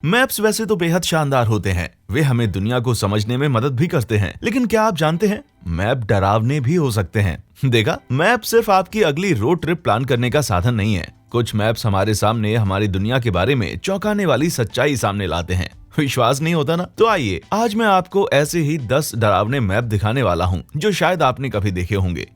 Maps वैसे तो बेहद शानदार होते हैं, वे हमें दुनिया को समझने में मदद भी करते हैं, लेकिन क्या आप जानते हैं मैप डरावने भी हो सकते हैं। देखा, मैप सिर्फ आपकी अगली रोड ट्रिप प्लान करने का साधन नहीं है। कुछ मैप्स हमारे सामने हमारी दुनिया के बारे में चौंकाने वाली सच्चाई सामने लाते हैं। विश्वास नहीं होता ना? तो आइए आज मैं आपको ऐसे ही 10 डरावने मैप दिखाने वाला हूँ जो शायद आपने कभी देखे होंगे।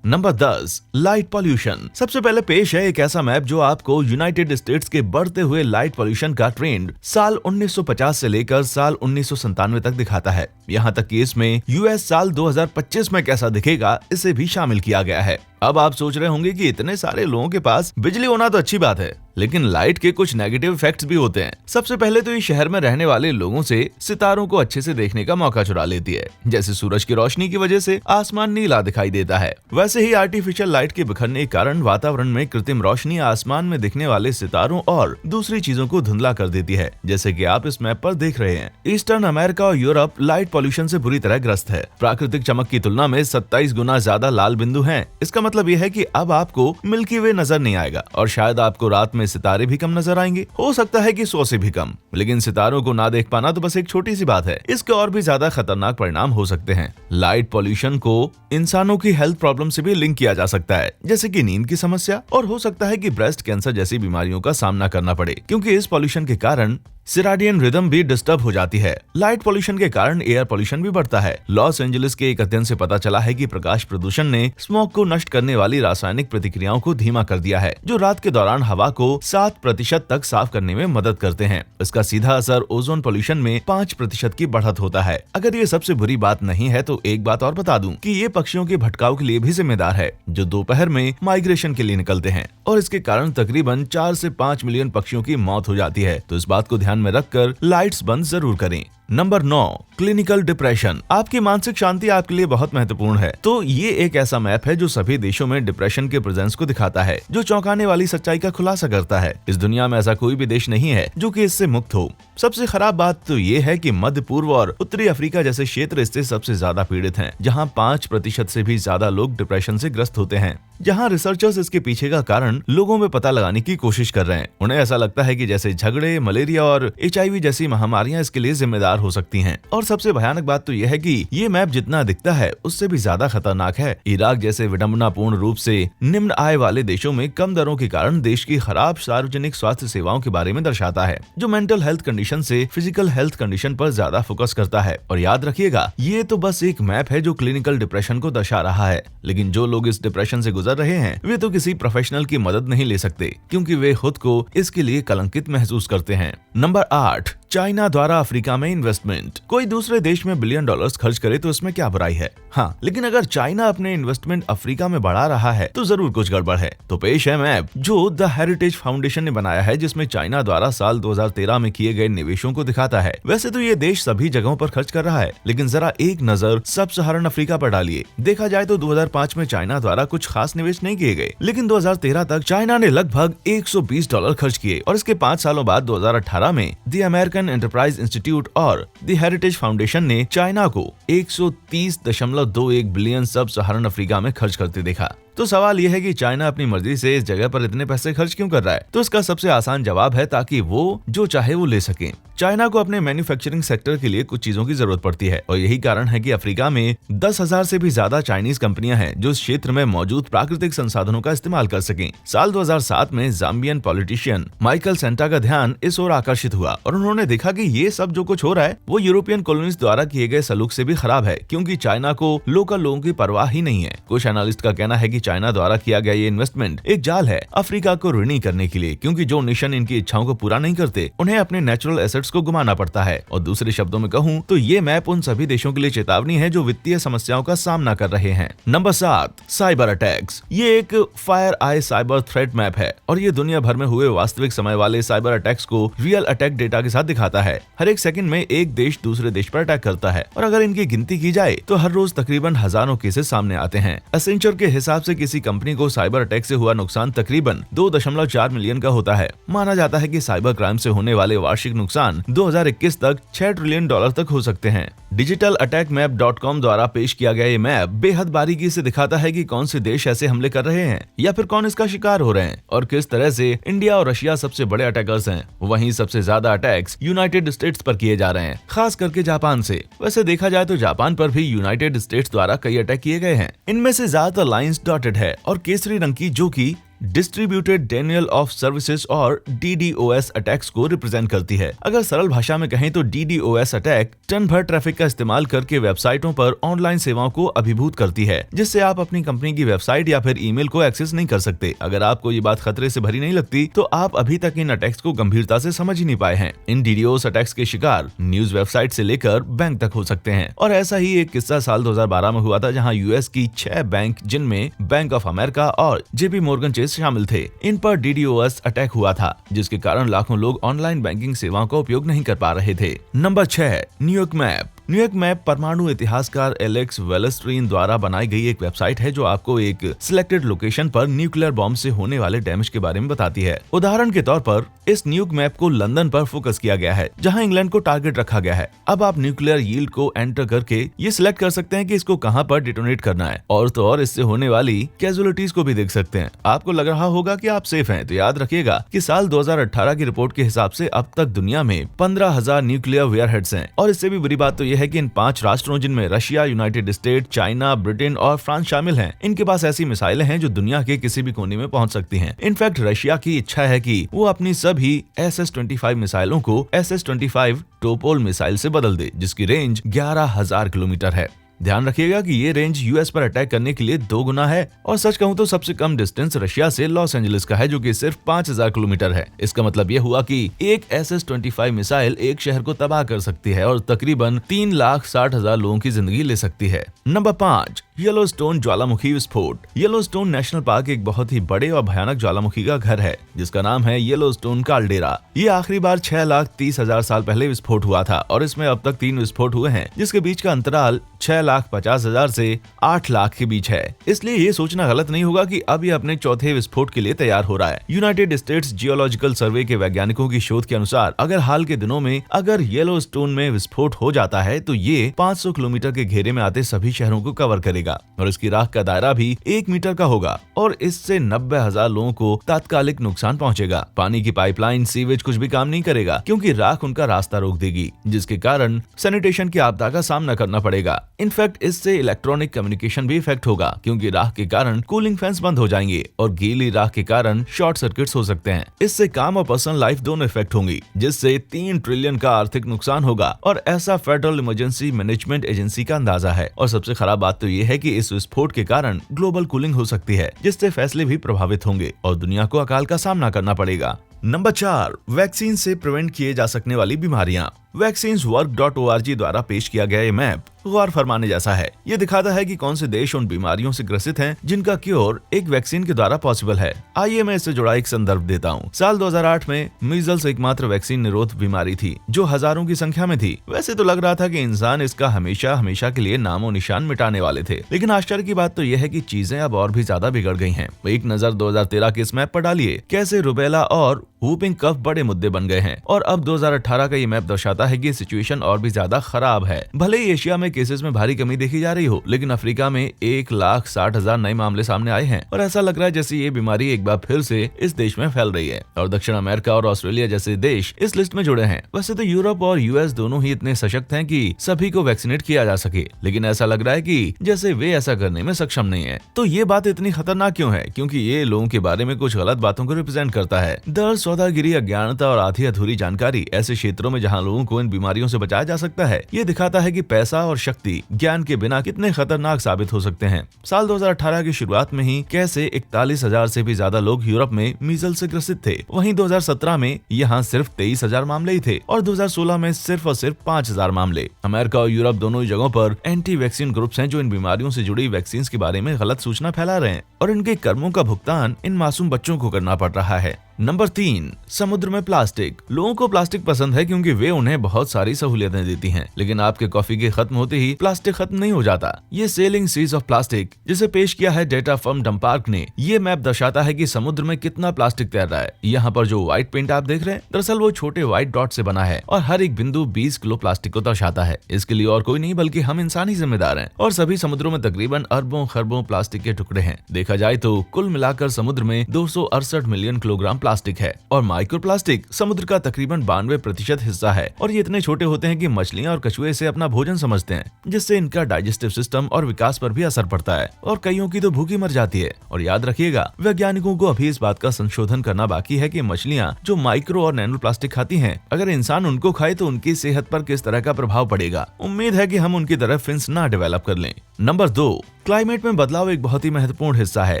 Number 10, light pollution. सबसे पहले पेश है एक ऐसा मैप जो आपको यूनाइटेड स्टेट्स के बढ़ते हुए लाइट पॉल्यूशन का ट्रेंड साल 1950 से लेकर साल 1997 तक दिखाता है। यहाँ तक कि इसमें यूएस साल 2025 में कैसा दिखेगा इसे भी शामिल किया गया है। अब आप सोच रहे होंगे कि इतने सारे लोगों के पास बिजली होना तो अच्छी बात है, लेकिन लाइट के कुछ नेगेटिव इफेक्ट्स भी होते हैं। सबसे पहले तो ये शहर में रहने वाले लोगों से सितारों को अच्छे से देखने का मौका चुरा लेती है। जैसे सूरज की रोशनी की वजह से आसमान नीला दिखाई देता है, वैसे ही आर्टिफिशियल लाइट के बिखरने के कारण वातावरण में कृत्रिम रोशनी आसमान में दिखने वाले सितारों और दूसरी चीजों को धुंधला कर देती है, जैसे कि आप इस मैप पर देख रहे हैं। ईस्टर्न अमेरिका और यूरोप लाइट पॉल्यूशन से बुरी तरह ग्रस्त है। प्राकृतिक चमक की तुलना में 27 गुना ज्यादा लाल बिंदु हैं। इसका मतलब यह है कि अब आपको मिल्की वे नजर नहीं आएगा और शायद आपको रात में सितारे भी कम नजर आएंगे। हो सकता है कि 100 से भी कम, लेकिन सितारों को ना देख पाना तो बस एक छोटी सी बात है। इसके और भी ज्यादा खतरनाक परिणाम हो सकते हैं। लाइट पॉल्यूशन को इंसानों की हेल्थ प्रॉब्लम से भी लिंक किया जा सकता है, जैसे कि नींद की समस्या, और हो सकता है कि ब्रेस्ट कैंसर जैसी बीमारियों का सामना करना पड़े, क्योंकि इस पॉल्यूशन के कारण सिराडियन रिदम भी डिस्टर्ब हो जाती है। लाइट पॉल्यूशन के कारण एयर पॉल्यूशन भी बढ़ता है। लॉस एंजलिस के एक अध्ययन से पता चला है कि प्रकाश प्रदूषण ने स्मोक को नष्ट करने वाली रासायनिक प्रतिक्रियाओं को धीमा कर दिया है, जो रात के दौरान हवा को 7% तक साफ करने में मदद करते हैं। इसका सीधा असर ओजोन पॉल्यूशन में 5% की बढ़त होता है। अगर ये सबसे बुरी बात नहीं है तो एक बात और बता दूं कि ये पक्षियों के भटकाव के लिए भी जिम्मेदार है, जो दोपहर में माइग्रेशन के लिए निकलते हैं, और इसके कारण तकरीबन 4 से 5 मिलियन पक्षियों की मौत हो जाती है। तो इस बात को ध्यान में रखकर लाइट्स बंद जरूर करें। Number 9, clinical depression. आपकी मानसिक शांति आपके लिए बहुत महत्वपूर्ण है, तो ये एक ऐसा मैप है जो सभी देशों में डिप्रेशन के प्रेजेंस को दिखाता है, जो चौंकाने वाली सच्चाई का खुलासा करता है। इस दुनिया में ऐसा कोई भी देश नहीं है जो कि इससे मुक्त हो। सबसे खराब बात तो ये है कि मध्य पूर्व और उत्तरी अफ्रीका जैसे क्षेत्र इससे सबसे ज्यादा पीड़ित हैं, जहाँ 5% से भी ज्यादा लोग डिप्रेशन से ग्रस्त होते हैं। जहाँ रिसर्चर्स इसके पीछे का कारण लोगों में पता लगाने की कोशिश कर रहे हैं। उन्हें ऐसा लगता है कि जैसे झगड़े, मलेरिया और HIV जैसी महामारियां इसके लिए जिम्मेदार हो सकती हैं। और सबसे भयानक बात तो यह है कि ये मैप जितना दिखता है उससे भी ज्यादा खतरनाक है। इराक जैसे विडंबनापूर्ण रूप से निम्न आय वाले देशों में कम दरों के कारण देश की खराब सार्वजनिक स्वास्थ्य सेवाओं के बारे में दर्शाता है, जो मेंटल हेल्थ कंडीशन से फिजिकल हेल्थ कंडीशन पर ज्यादा फोकस करता है। और याद रखिएगा, ये तो बस एक मैप है जो क्लिनिकल डिप्रेशन को दर्शा रहा है, लेकिन जो लोग इस डिप्रेशन से गुजर रहे हैं वे तो किसी प्रोफेशनल की मदद नहीं ले सकते, क्योंकि वे खुद को इसके लिए कलंकित महसूस करते हैं। नंबर 8, चाइना द्वारा अफ्रीका में इन्वेस्टमेंट। कोई दूसरे देश में बिलियन डॉलर्स खर्च करे तो इसमें क्या बुराई है? हाँ, लेकिन अगर चाइना अपने इन्वेस्टमेंट अफ्रीका में बढ़ा रहा है तो जरूर कुछ गड़बड़ है। तो पेश है मैप जो द हेरिटेज फाउंडेशन ने बनाया है, जिसमें चाइना द्वारा साल 2013 में किए गए निवेशों को दिखाता है। वैसे तो ये देश सभी जगहों पर खर्च कर रहा है, लेकिन जरा एक नजर सब सहारन अफ्रीका पर डालिए। देखा जाए तो 2005 में चाइना द्वारा कुछ खास निवेश नहीं किए गए, लेकिन 2013 तक चाइना ने लगभग $120 खर्च किए, और इसके 5 सालों बाद 2018 में द अमेरिकन एंटरप्राइज इंस्टीट्यूट और द हेरिटेज फाउंडेशन ने चाइना को 130.21 बिलियन सब सहारन अफ्रीका में खर्च करते देखा। तो सवाल यह है कि चाइना अपनी मर्जी से इस जगह पर इतने पैसे खर्च क्यों कर रहा है? तो इसका सबसे आसान जवाब है ताकि वो जो चाहे वो ले सके। चाइना को अपने मैन्युफैक्चरिंग सेक्टर के लिए कुछ चीजों की जरूरत पड़ती है, और यही कारण है कि अफ्रीका में 10,000 से भी ज्यादा चाइनीज कंपनियां हैं जो इस क्षेत्र में मौजूद प्राकृतिक संसाधनों का इस्तेमाल कर सकें। साल 2007 में जाम्बियन पॉलिटिशियन माइकल सेंटा का ध्यान इस ओर आकर्षित हुआ, और उन्होंने देखा कि ये सब जो कुछ हो रहा है वो यूरोपियन कॉलोनीज द्वारा किए गए सलूक से भी खराब है, क्योंकि चाइना को लोकल लोगों की परवाह ही नहीं है। कुछ एनालिस्ट का कहना है कि चाइना द्वारा किया गया ये इन्वेस्टमेंट एक जाल है अफ्रीका को ऋणी करने के लिए, क्योंकि जो नेशन इनकी इच्छाओं को पूरा नहीं करते उन्हें अपने नेचुरल एसेट्स को गुमाना पड़ता है। और दूसरे शब्दों में कहूँ तो ये मैप उन सभी देशों के लिए चेतावनी है जो वित्तीय समस्याओं का सामना कर रहे हैं। Number 7, cyber attacks. ये एक फायर आई साइबर थ्रेट मैप है, और ये दुनिया भर में हुए वास्तविक समय वाले साइबर अटैक्स को रियल अटैक डेटा के साथ दिखाता है। हर एक सेकंड में एक देश दूसरे देश पर अटैक करता है, और अगर इनकी गिनती की जाए तो हर रोज तकरीबन हजारों केसेस सामने आते हैं। एसेंचर के हिसाब से से किसी कंपनी को साइबर अटैक से हुआ नुकसान तकरीबन 2.4 मिलियन का होता है। माना जाता है कि साइबर क्राइम से होने वाले वार्षिक नुकसान 2021 तक $6 ट्रिलियन तक हो सकते हैं। digitalattackmap.com द्वारा पेश किया गया ये मैप बेहद बारीकी से दिखाता है कि कौन से देश ऐसे हमले कर रहे हैं या फिर कौन इसका शिकार हो रहे हैं और किस तरह से इंडिया और रशिया सबसे बड़े अटैकर्स हैं। वहीं सबसे ज्यादा अटैक्स यूनाइटेड स्टेट्स पर किए जा रहे हैं, खास करके जापान से। वैसे देखा जाए तो जापान पर भी यूनाइटेड स्टेट्स द्वारा कई अटैक किए गए हैं। इनमें से ज्यादातर लाइंस डॉटेड है और केसरी रंग की, जो की डिस्ट्रीब्यूटेड डेनियल ऑफ सर्विसेज और DDoS अटैक्स को रिप्रेजेंट करती है। अगर सरल भाषा में कहें तो DDoS अटैक टन भर ट्रैफिक का इस्तेमाल करके वेबसाइटों पर ऑनलाइन सेवाओं को अभिभूत करती है, जिससे आप अपनी कंपनी की वेबसाइट या फिर ईमेल को एक्सेस नहीं कर सकते। अगर आपको ये बात खतरे से भरी नहीं लगती तो आप अभी तक इन अटैक्स को गंभीरता से समझ ही नहीं पाए हैं। इन DDoS अटैक्स के शिकार न्यूज वेबसाइट से लेकर बैंक तक हो सकते हैं और ऐसा ही एक किस्सा साल 2012 में हुआ था, जहाँ US की 6 बैंक, जिनमें बैंक ऑफ अमेरिका और JP मोर्गन चेस शामिल थे, इन पर DDoS अटैक हुआ था, जिसके कारण लाखों लोग ऑनलाइन बैंकिंग सेवाओं का उपयोग नहीं कर पा रहे थे। Number 6, New York map. New York map परमाणु इतिहासकार एलेक्स वेलस्ट्रीन द्वारा बनाई गई एक वेबसाइट है, जो आपको एक सिलेक्टेड लोकेशन पर न्यूक्लियर बॉम्ब से होने वाले डैमेज के बारे में बताती है। उदाहरण के तौर पर इस न्यूयॉर्क मैप को लंदन पर फोकस किया गया है, जहां इंग्लैंड को टारगेट रखा गया है। अब आप न्यूक्लियर यील्ड को एंटर करके ये सिलेक्ट कर सकते हैं कि इसको कहां पर डिटोनेट करना है, और तो और इससे होने वाली कैजुअलिटीज को भी देख सकते हैं। आपको लग रहा होगा कि आप सेफ हैं, तो याद रखिएगा कि साल 2018 की रिपोर्ट के हिसाब से अब तक दुनिया में 15,000 न्यूक्लियर वेयरहेड्स हैं। और इससे भी बुरी बात तो यह है कि इन 5 राष्ट्रों, जिनमें Russia, United state, China, Britain और फ्रांस शामिल हैं, इनके पास ऐसी मिसाइलें हैं जो दुनिया के किसी भी कोने में पहुंच सकती हैं। इनफैक्ट रशिया की इच्छा है कि वो अपनी सभी SS-25 मिसाइलों को SS-25 टोपोल मिसाइल से बदल दे, जिसकी रेंज 11,000 किलोमीटर है। ध्यान रखिएगा कि ये रेंज US पर अटैक करने के लिए 2 गुना है। और सच कहूं तो सबसे कम डिस्टेंस रशिया से लॉस एंजलिस का है, जो कि सिर्फ 5,000 किलोमीटर है। इसका मतलब ये हुआ कि एक SS-25 मिसाइल एक शहर को तबाह कर सकती है और तकरीबन 3,60,000 लोगों की जिंदगी ले सकती है। नंबर 5, येलोस्टोन ज्वालामुखी विस्फोट। येलोस्टोन नेशनल पार्क एक बहुत ही बड़े और भयानक ज्वालामुखी का घर है, जिसका नाम है येलोस्टोन काल्डेरा। ये आखिरी बार 6,30,000 साल पहले विस्फोट हुआ था और इसमें अब तक 3 विस्फोट हुए हैं, जिसके बीच का अंतराल 6,50,000 से 8 लाख के बीच है। इसलिए ये सोचना गलत नहीं होगा कि अब ये अपने चौथे विस्फोट के लिए तैयार हो रहा है। यूनाइटेड स्टेट्स जियोलॉजिकल सर्वे के वैज्ञानिकों की शोध के अनुसार अगर हाल के दिनों में अगर येलोस्टोन में विस्फोट हो जाता है तो ये 500 किलोमीटर के घेरे में आते सभी शहरों को कवर करेगा और इसकी राख का दायरा भी 1 मीटर का होगा और इससे 90,000 लोगों को तात्कालिक नुकसान पहुंचेगा। पानी की पाइपलाइन, सीवेज कुछ भी काम नहीं करेगा, क्योंकि राख उनका रास्ता रोक देगी, जिसके कारण सैनिटेशन की आपदा का सामना करना पड़ेगा। इनफैक्ट इससे इलेक्ट्रॉनिक कम्युनिकेशन भी इफेक्ट होगा, क्योंकि राख के कारण कूलिंग फैंस बंद हो जाएंगे और गीली राख के कारण शॉर्ट सर्किट्स हो सकते हैं। इससे काम और पर्सनल लाइफ दोनों इफेक्ट होंगी, जिससे 3 ट्रिलियन का आर्थिक नुकसान होगा और ऐसा फेडरल इमरजेंसी मैनेजमेंट एजेंसी का अंदाजा है। और सबसे खराब बात तो ये है कि इस विस्फोट के कारण ग्लोबल कूलिंग हो सकती है, जिससे फैसले भी प्रभावित होंगे और दुनिया को अकाल का सामना करना पड़ेगा। नंबर 4, वैक्सीन से प्रिवेंट किए जा सकने वाली बीमारियां। vaccineswork.org द्वारा पेश किया गया ये मैप गौर फरमाने जैसा है। ये दिखाता है कि कौन से देश उन बीमारियों से ग्रसित हैं जिनका क्योर एक वैक्सीन के द्वारा पॉसिबल है। आइए मैं इससे जुड़ा एक संदर्भ देता हूँ। साल 2008 में मीजल्स एकमात्र वैक्सीन निरोध बीमारी थी जो हजारों की संख्या में थी। वैसे तो लग रहा था कि इंसान इसका हमेशा के लिए नामो निशान मिटाने वाले थे, लेकिन आश्चर्य की बात तो यह है कि चीजें अब और भी ज्यादा बिगड़ गई हैं। एक नजर 2013 के इस मैप पर डालिए, कैसे रुबेला और वूपिंग कफ बड़े मुद्दे बन गए हैं। और अब 2018 का ये मैप दर्शाता है कि सिचुएशन और भी ज्यादा खराब है। भले ही एशिया में केसेस में भारी कमी देखी जा रही हो, लेकिन अफ्रीका में 1,60,000 नए मामले सामने आए हैं और ऐसा लग रहा है जैसे ये बीमारी एक बार फिर से इस देश में फैल रही है। और दक्षिण अमेरिका और ऑस्ट्रेलिया जैसे देश इस लिस्ट में जुड़े हैं। वैसे तो यूरोप और US दोनों ही इतने सशक्त हैं कि सभी को वैक्सीनेट किया जा सके, लेकिन ऐसा लग रहा है कि जैसे वे ऐसा करने में सक्षम नहीं है। तो ये बात इतनी खतरनाक क्यों है? क्योंकि ये लोगों के बारे में कुछ गलत बातों को रिप्रेजेंट करता है। दर सौदागिरी, अज्ञानता और आधी अधूरी जानकारी ऐसे क्षेत्रों में जहाँ लोगों को इन बीमारियों से बचाया जा सकता है। ये दिखाता है कि पैसा और शक्ति ज्ञान के बिना कितने खतरनाक साबित हो सकते हैं। साल 2018 की शुरुआत में ही कैसे 41,000 से भी ज्यादा लोग यूरोप में मीजल्स से ग्रसित थे। वहीं 2017 में यहाँ सिर्फ 23,000 मामले ही थे और 2016 में सिर्फ और सिर्फ 5,000 मामले। अमेरिका और यूरोप दोनों ही जगहों पर एंटी वैक्सीन ग्रुप्स हैं जो इन बीमारियों से जुड़ी वैक्सीन के बारे में गलत सूचना फैला रहे हैं और इनके कर्मों का भुगतान इन मासूम बच्चों को करना पड़ रहा है। नंबर 3, समुद्र में प्लास्टिक। लोगों को प्लास्टिक पसंद है क्योंकि वे उन्हें बहुत सारी सहूलियतें देती हैं, लेकिन आपके कॉफी के खत्म होते ही प्लास्टिक खत्म नहीं हो जाता। ये सेलिंग सीज ऑफ प्लास्टिक, जिसे पेश किया है डेटा फर्म डम्पार्क ने, ये मैप दर्शाता है कि समुद्र में कितना प्लास्टिक तैर रहा है। यहाँ पर जो व्हाइट पेंट आप देख रहे हैं, दरअसल वो छोटे व्हाइट डॉट से बना है और हर एक बिंदु 20 किलो प्लास्टिक को दर्शाता है। इसके लिए और कोई नहीं बल्कि हम इंसान ही जिम्मेदार हैं। और सभी समुद्रों में तकरीबन अरबों खरबों प्लास्टिक के टुकड़े हैं। देखा जाए तो कुल मिलाकर समुद्र में 268 मिलियन किलोग्राम प्लास्टिक है और माइक्रो प्लास्टिक समुद्र का तकरीबन 92% हिस्सा है। और ये इतने छोटे होते हैं कि मछलियां और कछुए इसे अपना भोजन समझते हैं, जिससे इनका डाइजेस्टिव सिस्टम और विकास पर भी असर पड़ता है और कईयों की तो भूखी मर जाती है। और याद रखिएगा, वैज्ञानिकों को अभी इस बात का संशोधन करना बाकी है कि मछलियां जो माइक्रो और नैनो प्लास्टिक खाती हैं, अगर इंसान उनको खाए तो उनकी सेहत पर किस तरह का प्रभाव पड़ेगा। उम्मीद है कि हम उनकी तरह फिन्स ना डेवलप कर लें। नंबर 2, क्लाइमेट में बदलाव एक बहुत ही महत्वपूर्ण हिस्सा है,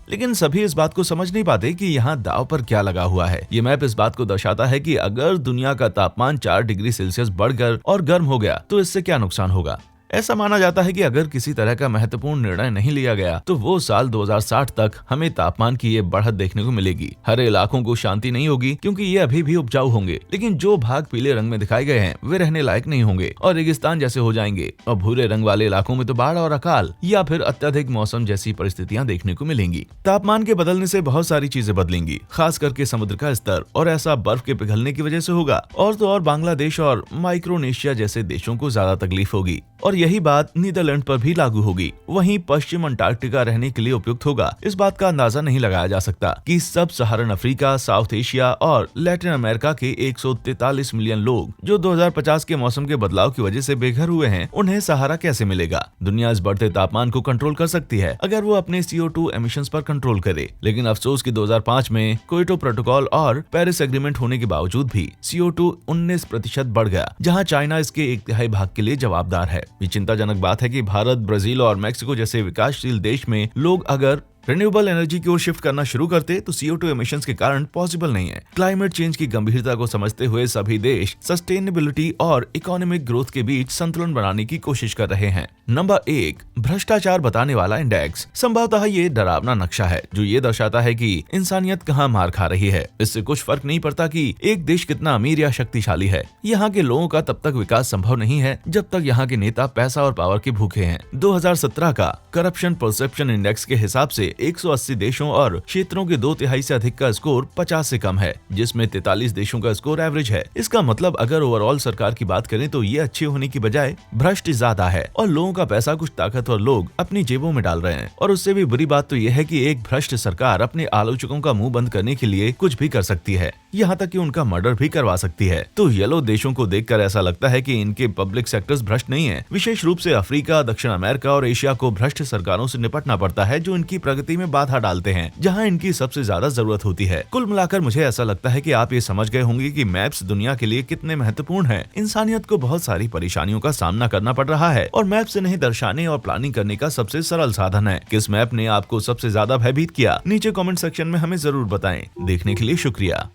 लेकिन सभी इस बात को समझ नहीं पाते कि यहाँ दांव पर क्या लगा हुआ है। ये मैप इस बात को दर्शाता है कि अगर दुनिया का तापमान 4 डिग्री सेल्सियस बढ़कर और गर्म हो गया तो इससे क्या नुकसान होगा। ऐसा माना जाता है कि अगर किसी तरह का महत्वपूर्ण निर्णय नहीं लिया गया तो वो साल 2060 तक हमें तापमान की ये बढ़त देखने को मिलेगी। हरे इलाकों को शांति नहीं होगी क्योंकि ये अभी भी उपजाऊ होंगे, लेकिन जो भाग पीले रंग में दिखाए गए हैं वे रहने लायक नहीं होंगे और रेगिस्तान जैसे हो जाएंगे। और भूरे रंग वाले इलाकों में तो बाढ़ और अकाल या फिर अत्यधिक मौसम जैसी परिस्थितियां देखने को मिलेंगी। तापमान के बदलने से बहुत सारी चीजें बदलेंगी, खास करके समुद्र का स्तर, और ऐसा बर्फ के पिघलने की वजह से होगा। और तो और बांग्लादेश और माइक्रोनेशिया जैसे देशों को ज्यादा तकलीफ होगी और यही बात नीदरलैंड पर भी लागू होगी। वहीं पश्चिम अंटार्कटिका रहने के लिए उपयुक्त होगा। इस बात का अंदाजा नहीं लगाया जा सकता कि सब सहारन अफ्रीका, साउथ एशिया और लैटिन अमेरिका के 143 मिलियन लोग जो 2050 के मौसम के बदलाव की वजह से बेघर हुए हैं, उन्हें सहारा कैसे मिलेगा। दुनिया इस बढ़ते तापमान को कंट्रोल कर सकती है अगर वो अपने CO2 एमिशंस पर कंट्रोल करे, लेकिन अफसोस कि 2005 में क्योटो प्रोटोकॉल और पेरिस एग्रीमेंट होने के बावजूद भी CO2 19% बढ़ गया, जहाँ चाइना इसके 1/3 भाग के लिए जवाबदार है। ये चिंताजनक बात है कि भारत, ब्राजील और मेक्सिको जैसे विकासशील देश में लोग अगर रिन्यूएबल एनर्जी की ओर शिफ्ट करना शुरू करते तो CO2 एमिशंस के कारण पॉसिबल नहीं है। क्लाइमेट चेंज की गंभीरता को समझते हुए सभी देश सस्टेनेबिलिटी और इकोनॉमिक ग्रोथ के बीच संतुलन बनाने की कोशिश कर रहे हैं। नंबर 1, भ्रष्टाचार बताने वाला इंडेक्स। संभवतः ये डरावना नक्शा है जो ये दर्शाता है कि इंसानियत कहाँ मार खा रही है। इससे कुछ फर्क नहीं पड़ता कि एक देश कितना अमीर या शक्तिशाली है। यहाँ के लोगों का तब तक विकास संभव नहीं है जब तक यहाँ के नेता पैसा और पावर के भूखे हैं। 2017 का करप्शन परसेप्शन इंडेक्स के हिसाब से 180 देशों और क्षेत्रों के 2/3 से अधिक का स्कोर 50 से कम है, जिसमें 43 देशों का स्कोर एवरेज है। इसका मतलब अगर ओवरऑल सरकार की बात करें तो ये अच्छी होने की बजाय भ्रष्ट ज्यादा है और लोगों का पैसा कुछ ताकतवर लोग अपनी जेबों में डाल रहे हैं। और उससे भी बुरी बात तो यह है कि एक भ्रष्ट सरकार अपने आलोचकों का मुंह बंद करने के लिए कुछ भी कर सकती है, यहाँ तक कि उनका मर्डर भी करवा सकती है। तो येलो देशों को देखकर ऐसा लगता है कि इनके पब्लिक सेक्टर्स भ्रष्ट नहीं है। विशेष रूप से अफ्रीका, दक्षिण अमेरिका और एशिया को भ्रष्ट सरकारों से निपटना पड़ता है जो इनकी प्रगति में बाधा डालते हैं, जहां इनकी सबसे ज्यादा जरूरत होती है। कुल मिलाकर मुझे ऐसा लगता है कि आप ये समझ गए होंगे कि मैप्स दुनिया के लिए कितने महत्वपूर्ण हैं। इंसानियत को बहुत सारी परेशानियों का सामना करना पड़ रहा है और मैप से नहीं दर्शाने और प्लानिंग करने का सबसे सरल साधन है। किस मैप ने आपको सबसे ज्यादा भयभीत किया? नीचे कमेंट सेक्शन में हमें जरूर बताएं। देखने के लिए शुक्रिया।